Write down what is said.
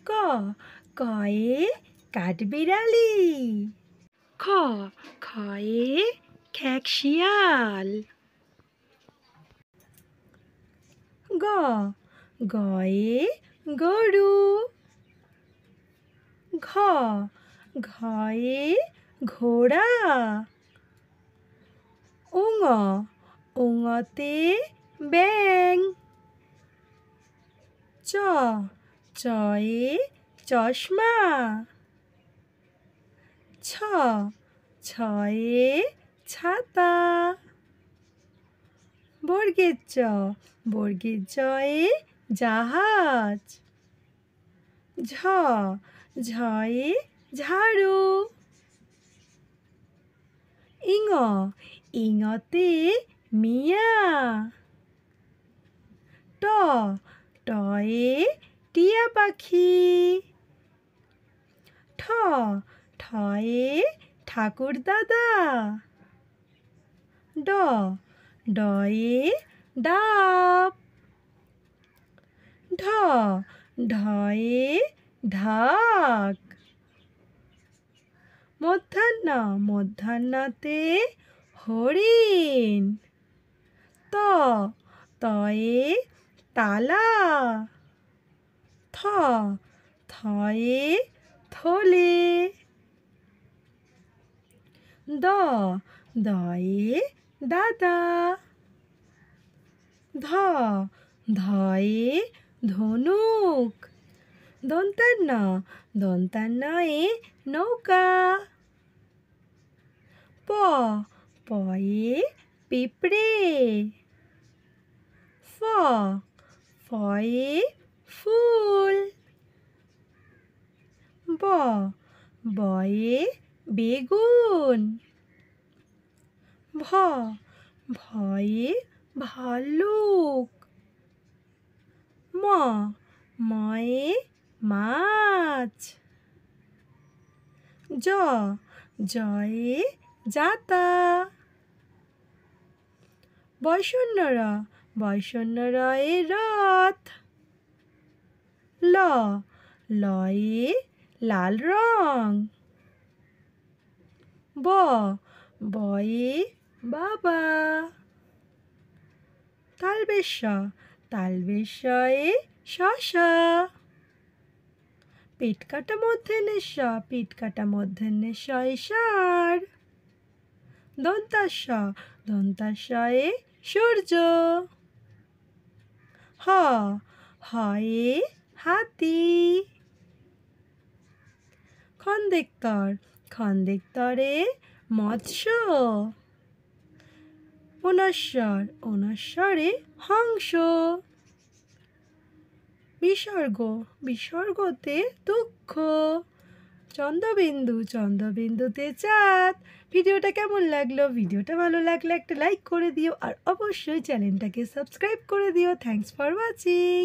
ক কয়ে কাঠবিড়ালি। খ খয়ে খেকশিয়াল। গ গয়ে গরু। ঘ ঘয়ে ঘোড়া। উঙ উঙতে ব্যাঙ। চ চয়ে চশমা। ছ ছয়ে ছাতা। বর্গের চ বর্গের জয়ে জাহাজ। ঝ ঝয়ে ঝাড়ু। ইঙ ইঙতে মিয়া। ট টয়ে টিয়া পাখি। ঠ ঠয়ে ঠাকুর দাদা। ড ডয়ে ডাব। ঢ ঢয়ে ঢাক। মধ্যাহ্ন মধ্যাহ্নতে হরিণ। ত তয়ে তালা। থ থয়ে থলে। দ দয়ে দাদা। ধ ধয়ে ধনুক। দন্তান্ন দন্তান্নয়ে নৌকা। প পয়ে পিঁপড়ে। ফ ফয়ে ফুল। ব বয়ে বেগুন। ভ ভয়ে ভাল্লুক। ম ময়ে মাছ। জ জয়ে যাতা। বয়ঃ র বয়ঃ রয়ে রথ। ল লয়ে লাল রং। ব বয়ে বাবা। তালবেশয়ে শশা। পেট কাটা মূর্ধন্যের ষ পেট কাটা মূর্ধন্যের শয়ে ষাঁড়। দন্তাশয়ে সূর্য। হ হয়ে হাতি। খন্দেক্তরে মৎস্য। ঊনস্বরে হংস। বিসর্গতে দুঃখ। চন্দ্রবিন্দুতে চাঁদ। ভিডিওটা কেমন লাগলো? ভিডিওটা ভালো লাগলে একটা লাইক করে দিও আর অবশ্যই চ্যানেলটাকে সাবস্ক্রাইব করে দিও। Thanks for watching.